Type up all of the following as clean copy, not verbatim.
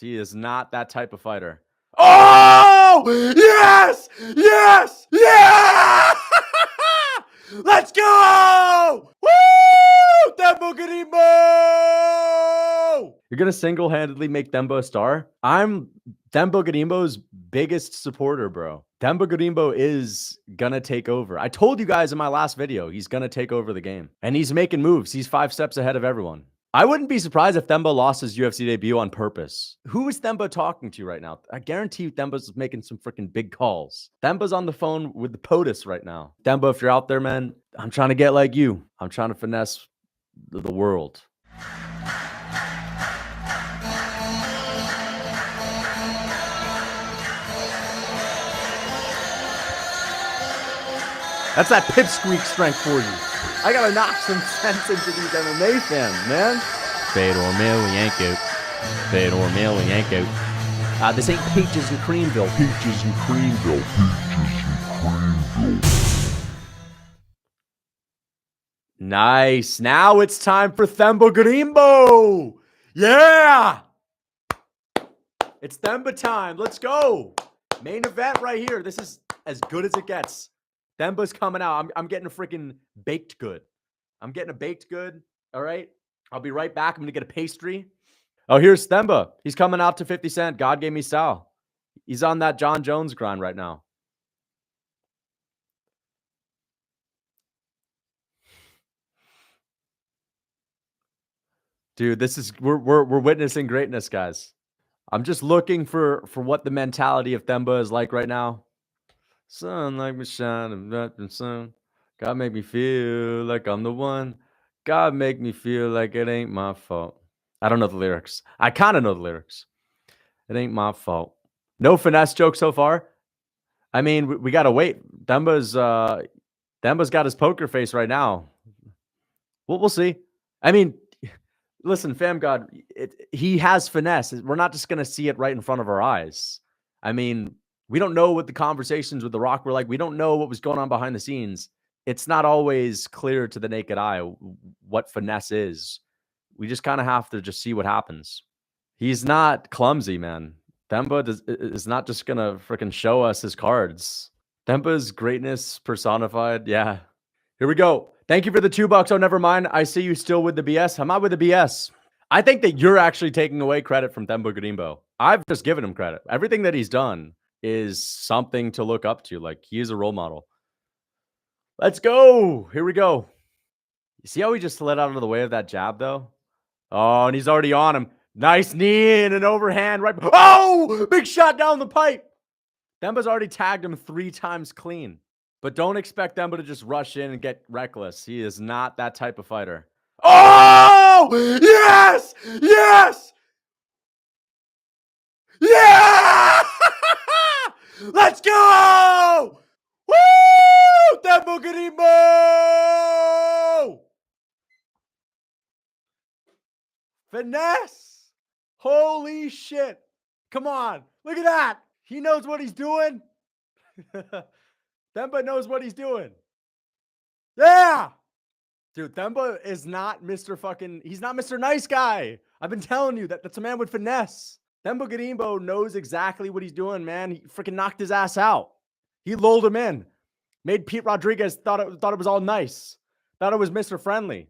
He is not that type of fighter. Oh, yes, yes, yeah! Let's go! Woo! Themba Gorimbo! You're gonna single-handedly make Themba a star? I'm Themba Gorimbo's biggest supporter, bro. Themba Gorimbo is gonna take over. I told you guys in my last video, he's gonna take over the game. And he's making moves. He's 5 steps ahead of everyone. I wouldn't be surprised if Themba lost his UFC debut on purpose. Who is Themba talking to right now? I guarantee you Themba's making some freaking big calls. Themba's on the phone with the POTUS right now. Themba, if you're out there, man, I'm trying to get like you. I'm trying to finesse the world. That's that pipsqueak strength for you. I gotta knock some sense into these MMA fans, man. Fedor Emelianenko. Fedor Emelianenko. This ain't Peaches and Creamville. Peaches and Creamville. Peaches and Creamville. Nice. Now it's time for Themba Gorimbo. Yeah. It's Themba time. Let's go. Main event right here. This is as good as it gets. Themba's coming out. I'm getting a freaking baked good. I'm getting a baked good. All right. I'll be right back. I'm going to get a pastry. Oh, here's Themba. He's coming out to 50 Cent. God gave me style. He's on that John Jones grind right now. Dude, this is we're witnessing greatness, guys. I'm just looking for what the mentality of Themba is like right now. Sun like me shining, nothing sun. God make me feel like I'm the one. God make me feel like it ain't my fault. I don't know the lyrics. I kind of know the lyrics. It ain't my fault. No finesse joke so far. I mean, we gotta wait. Themba's got his poker face right now. We'll see. I mean, listen, fam God, he has finesse. We're not just gonna see it right in front of our eyes. I mean, we don't know what the conversations with The Rock were like. We don't know what was going on behind the scenes. It's not always clear to the naked eye what finesse is. We just kind of have to just see what happens. He's not clumsy, man. Themba is not just going to freaking show us his cards. Themba's greatness personified. Yeah. Here we go. Thank you for the $2. Oh, never mind. I see you still with the BS. I'm not with the BS. I think that you're actually taking away credit from Themba Gorimbo. I've just given him credit. Everything that he's done is something to look up to. Like, he is a role model. Let's go. Here we go. You see how he just slid out of the way of that jab, though? Oh, and he's already on him. Nice knee and an overhand right. Oh, big shot down the pipe. Themba's already tagged him 3 times clean. But don't expect Themba to just rush in and get reckless. He is not that type of fighter. Oh, yes, yes. Yeah! Let's go! Woo! Themba Gorimbo! Finesse! Holy shit. Come on. Look at that. He knows what he's doing. Themba knows what he's doing. Yeah! Dude, Themba is not Mr. fucking... He's not Mr. Nice Guy. I've been telling you that's a man with finesse. Themba Gorimbo knows exactly what he's doing, man. He freaking knocked his ass out. He lulled him in. Made Pete Rodriguez thought it was all nice. Thought it was Mr. Friendly.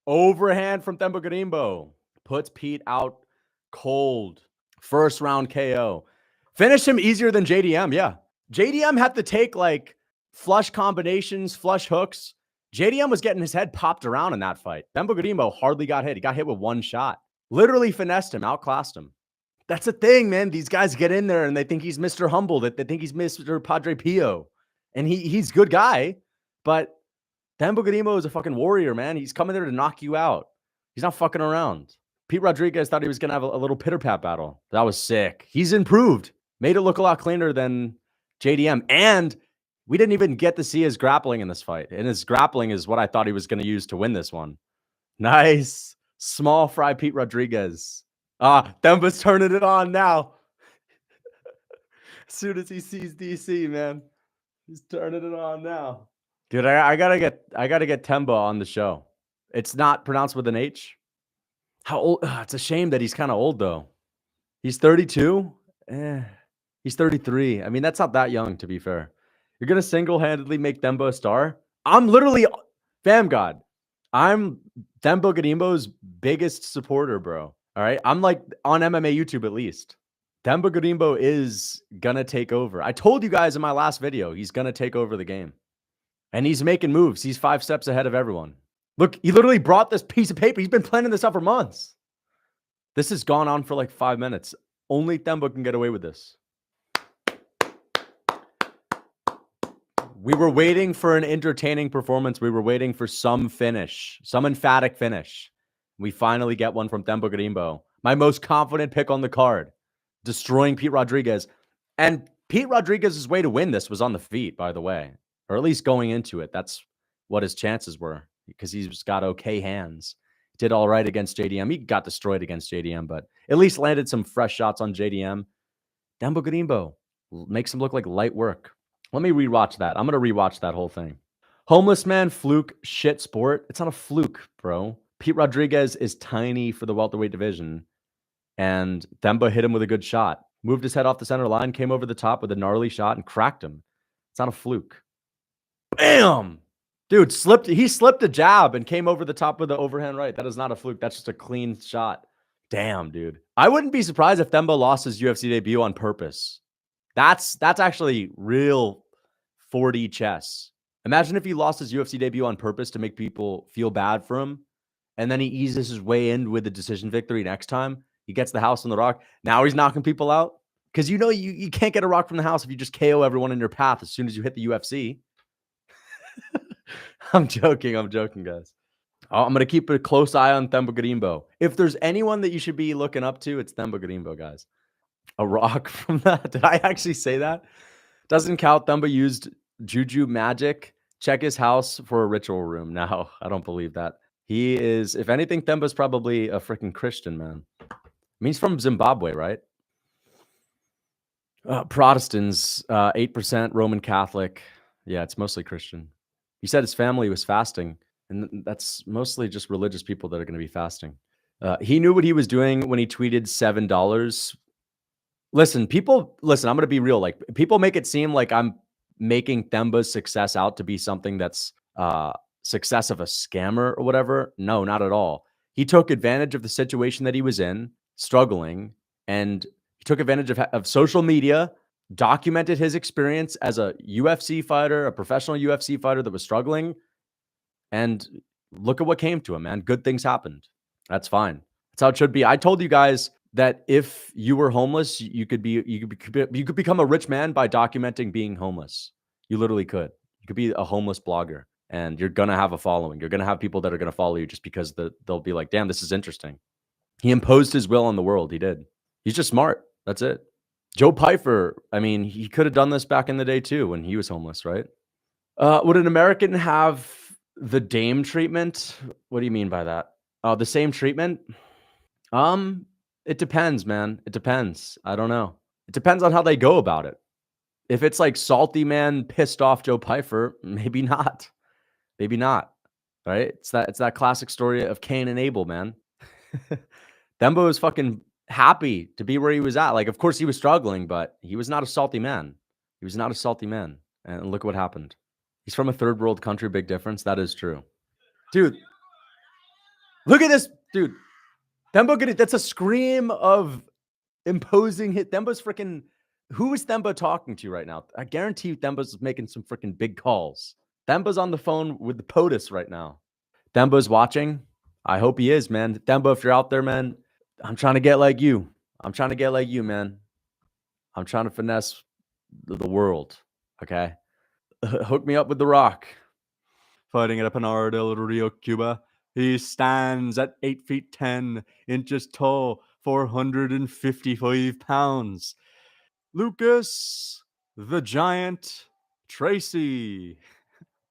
Overhand from Themba Gorimbo. Puts Pete out cold. First round KO. Finished him easier than JDM, yeah. JDM had to take like flush combinations, flush hooks. JDM was getting his head popped around in that fight. Themba Gorimbo hardly got hit. He got hit with 1 shot. Literally finessed him, outclassed him. That's the thing, man. These guys get in there and they think he's Mr. Humble. That they think he's Mr. Padre Pio. And he's a good guy. But Themba Gorimbo is a fucking warrior, man. He's coming there to knock you out. He's not fucking around. Pete Rodriguez thought he was going to have a little pitter-pat battle. That was sick. He's improved. Made it look a lot cleaner than JDM. And we didn't even get to see his grappling in this fight. And his grappling is what I thought he was going to use to win this one. Nice. Small fry Pete Rodriguez. Themba's turning it on now. As soon as he sees DC, man. He's turning it on now. Dude, I gotta get Themba on the show. It's not pronounced with an H. How old? It's a shame that he's kind of old, though. He's 32? He's 33. I mean, that's not that young, to be fair. You're going to single-handedly make Themba a star? I'm literally, fam god, I'm Themba Gorimbo's biggest supporter, bro. All right? I'm like on MMA YouTube at least. Themba Gorimbo is going to take over. I told you guys in my last video, he's going to take over the game. And he's making moves. He's 5 steps ahead of everyone. Look, he literally brought this piece of paper. He's been planning this out for months. This has gone on for like 5 minutes. Only Themba can get away with this. We were waiting for an entertaining performance. We were waiting for some finish, some emphatic finish. We finally get one from Themba Gorimbo. My most confident pick on the card, destroying Pete Rodriguez. And Pete Rodriguez's way to win this was on the feet, by the way, or at least going into it. That's what his chances were because he's got okay hands. Did all right against JDM. He got destroyed against JDM, but at least landed some fresh shots on JDM. Themba Gorimbo makes him look like light work. Let me rewatch that. I'm going to rewatch that whole thing. Homeless man, fluke, shit sport. It's not a fluke, bro. Pete Rodriguez is tiny for the welterweight division, and Themba hit him with a good shot. Moved his head off the center line, came over the top with a gnarly shot, and cracked him. It's not a fluke. Bam! Dude, he slipped a jab and came over the top with the overhand right. That is not a fluke. That's just a clean shot. Damn, dude. I wouldn't be surprised if Themba lost his UFC debut on purpose. That's actually real 4D chess. Imagine if he lost his UFC debut on purpose to make people feel bad for him, and then he eases his way in with a decision victory next time. He gets the house on the rock. Now he's knocking people out. Because you know you can't get a rock from the house if you just KO everyone in your path as soon as you hit the UFC. I'm joking, guys. I'm going to keep a close eye on Themba Gorimbo. If there's anyone that you should be looking up to, it's Themba Gorimbo, guys. A rock from that? Did I actually say that? Doesn't count. Themba used juju magic. Check his house for a ritual room. No, I don't believe that. He is, if anything, Themba's probably a freaking Christian, man. I mean, he's from Zimbabwe, right? Protestants, 8%, Roman Catholic. Yeah, it's mostly Christian. He said his family was fasting, and that's mostly just religious people that are going to be fasting. He knew what he was doing when he tweeted $7. Listen, I'm going to be real. Like, people make it seem like I'm making Themba's success out to be something that's success of a scammer or whatever. No, not at all. He took advantage of the situation that he was in, struggling, and he took advantage of social media, documented his experience as a UFC fighter, a professional UFC fighter that was struggling, and look at what came to him, man. Good things happened. That's fine. That's how it should be. I told you guys that if you were homeless, you could become a rich man by documenting being homeless. You literally could. You could be a homeless blogger, and you're going to have a following. You're going to have people that are going to follow you just because they'll be like, damn, this is interesting. He imposed his will on the world. He did. He's just smart. That's it. Joe Pyfer, I mean, he could have done this back in the day too when he was homeless, right? Would an American have the Dame treatment? What do you mean by that? The same treatment? It depends, man. It depends. I don't know. It depends on how they go about it. If it's like salty man pissed off Joe Pyfer, maybe not. Maybe not. Right? It's that classic story of Cain and Abel, man. Themba was fucking happy to be where he was at. Like, of course he was struggling, but he was not a salty man. He was not a salty man. And look what happened. He's from a third world country. Big difference. That is true. Dude, look at this. Dude, Themba, that's a scream of imposing hit. Themba's freaking, who is Themba talking to right now? I guarantee you Themba's making some freaking big calls. Themba's on the phone with the POTUS right now. Themba's watching. I hope he is, man. Themba, if you're out there, man, I'm trying to get like you. I'm trying to get like you, man. I'm trying to finesse the world, okay? Hook me up with The Rock. Fighting at Pinar del Rio, Cuba. He stands at 8 feet 10 inches tall, 455 pounds. Lucas, the Giant, Tracy.